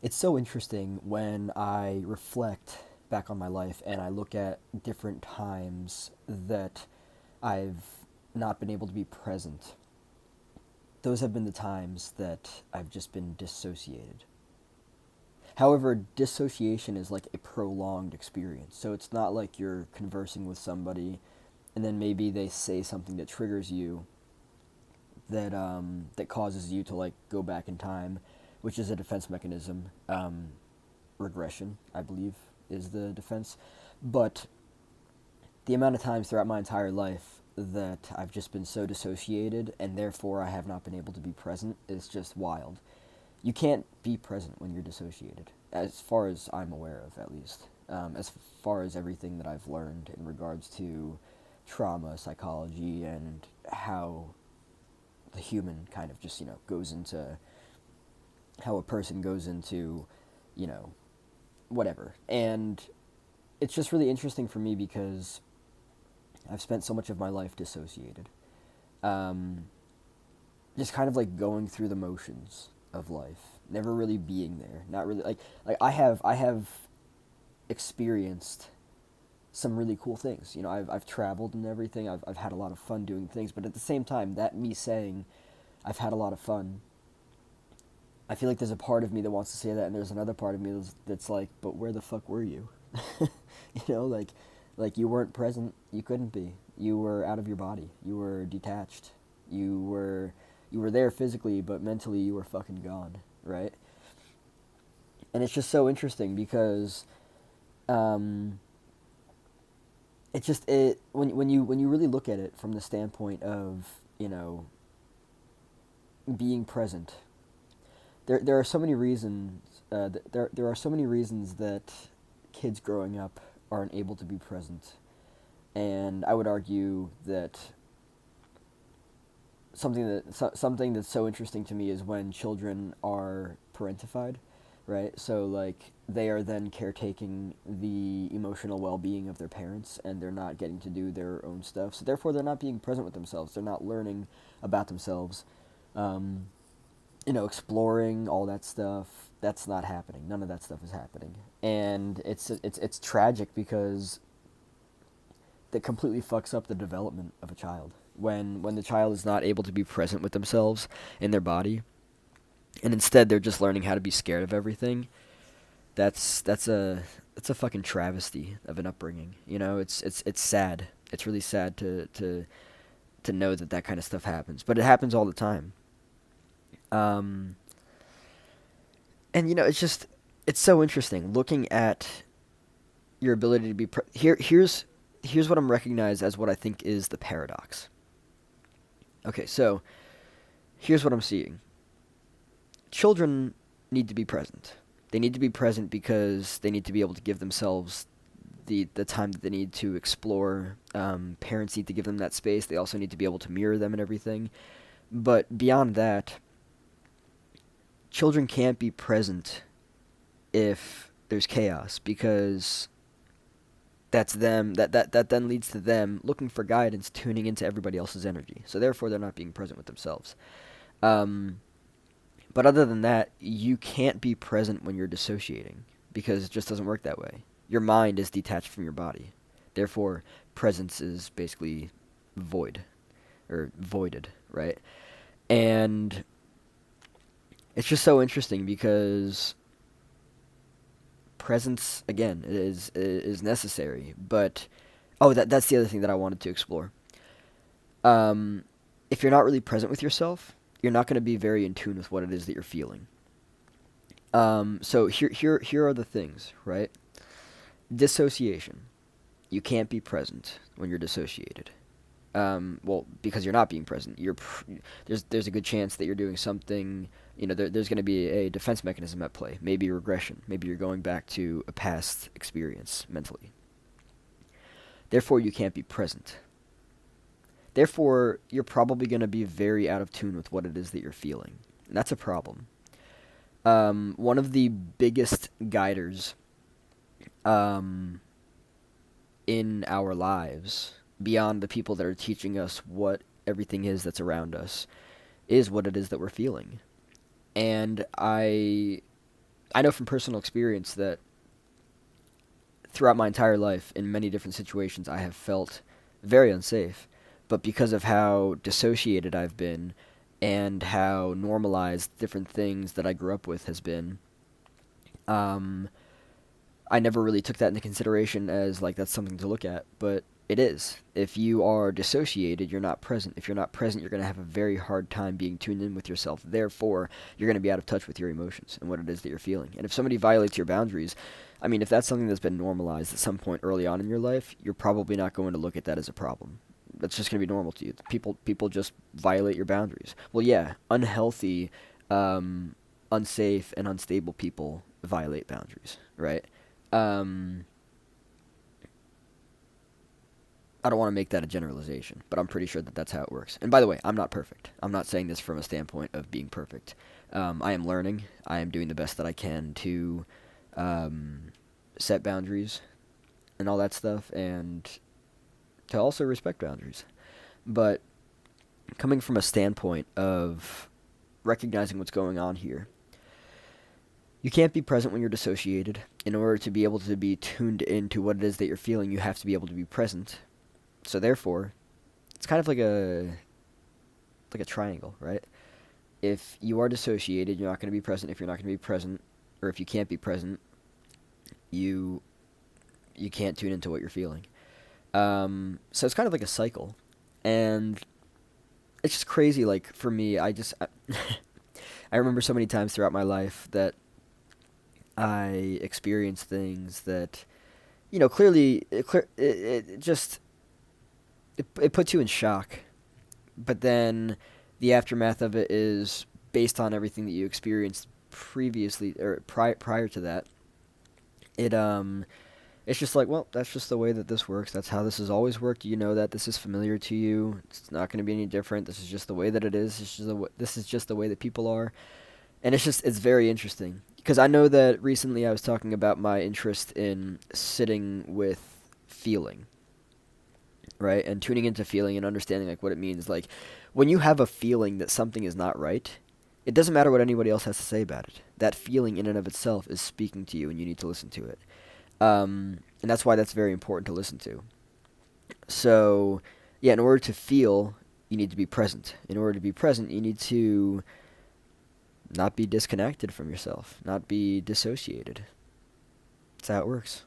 It's so interesting when I reflect back on my life and I look at different times that I've not been able to be present. Those have been the times that I've just been dissociated. However, dissociation is like a prolonged experience. So it's not like you're conversing with somebody and then maybe they say something that triggers you that causes you to like go back in time, which is a defense mechanism. Regression, I believe, is the defense. But the amount of times throughout my entire life that I've just been so dissociated and therefore I have not been able to be present is just wild. You can't be present when you're dissociated, as far as I'm aware of, at least. As far as everything that I've learned in regards to trauma, psychology, and how the human kind of just, goes into how a person goes into, you know, whatever. And it's just really interesting for me because I've spent so much of my life dissociated. Um, just kind of like going through the motions of life, never really being there, not really like I have experienced some really cool things. I've traveled and everything. I've had a lot of fun doing things, but at the same time, that me saying I've had a lot of fun, I feel like there's a part of me that wants to say that, and there's another part of me that's like, but where the fuck were you? Like you weren't present. You couldn't be. You were out of your body. You were detached. You were you were there physically, but mentally you were fucking gone, right? And it's just so interesting because um, it when you really look at it from the standpoint of being present, there are so many reasons. There are so many reasons that kids growing up aren't able to be present, and I would argue that something that's so interesting to me is when children are parentified, right? So like they are then caretaking the emotional well-being of their parents, and they're not getting to do their own stuff. So therefore, they're not being present with themselves. They're not learning about themselves. Um, exploring all that stuff. That's not happening. None of that stuff is happening, and it's tragic because that completely fucks up the development of a child. When the child is not able to be present with themselves in their body, and instead they're just learning how to be scared of everything. That's a fucking travesty of an upbringing. It's sad. It's really sad to know that kind of stuff happens, but it happens all the time. Um, and it's so interesting looking at your ability to be here's what I'm recognized as what I think is the paradox. Okay, so here's what I'm seeing. Children need to be present. They need to be present because they need to be able to give themselves the time that they need to explore. Parents need to give them that space. They also need to be able to mirror them and everything. But beyond that, children can't be present if there's chaos because that then leads to them looking for guidance, tuning into everybody else's energy. So therefore, they're not being present with themselves. Um, but other than that, you can't be present when you're dissociating because it just doesn't work that way. Your mind is detached from your body. Therefore, presence is basically void or voided, right? And it's just so interesting because presence again is necessary, but that's the other thing that I wanted to explore. Um, if you're not really present with yourself, you're not going to be very in tune with what it is that you're feeling. So here are the things, right? Dissociation. You can't be present when you're dissociated. Well, because you're not being present. There's a good chance that you're doing something. There's going to be a defense mechanism at play. Maybe regression. Maybe you're going back to a past experience mentally. Therefore, you can't be present. Therefore, you're probably going to be very out of tune with what it is that you're feeling. And that's a problem. One of the biggest guiders um, in our lives, beyond the people that are teaching us what everything is that's around us, is what it is that we're feeling. And I know from personal experience that throughout my entire life, in many different situations, I have felt very unsafe. But because of how dissociated I've been and how normalized different things that I grew up with has been, um, I never really took that into consideration as like that's something to look at, but it is. If you are dissociated, you're not present. If you're not present, you're going to have a very hard time being tuned in with yourself. Therefore, you're going to be out of touch with your emotions and what it is that you're feeling. And if somebody violates your boundaries, I mean, if that's something that's been normalized at some point early on in your life, you're probably not going to look at that as a problem. That's just going to be normal to you. People just violate your boundaries. Well, yeah, unhealthy, unsafe, and unstable people violate boundaries, right? Um, I don't want to make that a generalization, but I'm pretty sure that that's how it works. And by the way, I'm not perfect. I'm not saying this from a standpoint of being perfect. I am learning. I am doing the best that I can to um, set boundaries and all that stuff, and to also respect boundaries. But coming from a standpoint of recognizing what's going on here, you can't be present when you're dissociated. In order to be able to be tuned into what it is that you're feeling, you have to be able to be present. So therefore, it's kind of like a triangle, right? If you are dissociated, you're not going to be present. If you're not going to be present, or if you can't be present, you you can't tune into what you're feeling. So it's kind of like a cycle, and it's just crazy. Like for me, I remember so many times throughout my life that I experienced things that clearly it just it puts you in shock, but then the aftermath of it is based on everything that you experienced previously or prior to that. It it's just like, well, that's just the way that this works. That's how this has always worked. You know that this is familiar to you. It's not going to be any different. This is just the way that it is. This is just the way that people are. And it's very interesting because I know that recently I was talking about my interest in sitting with feeling, right? And tuning into feeling and understanding like what it means. Like when you have a feeling that something is not right, it doesn't matter what anybody else has to say about it. That feeling in and of itself is speaking to you, and you need to listen to it. And that's why that's very important to listen to. So, yeah, in order to feel, you need to be present. In order to be present, you need to not be disconnected from yourself, not be dissociated. That's how it works.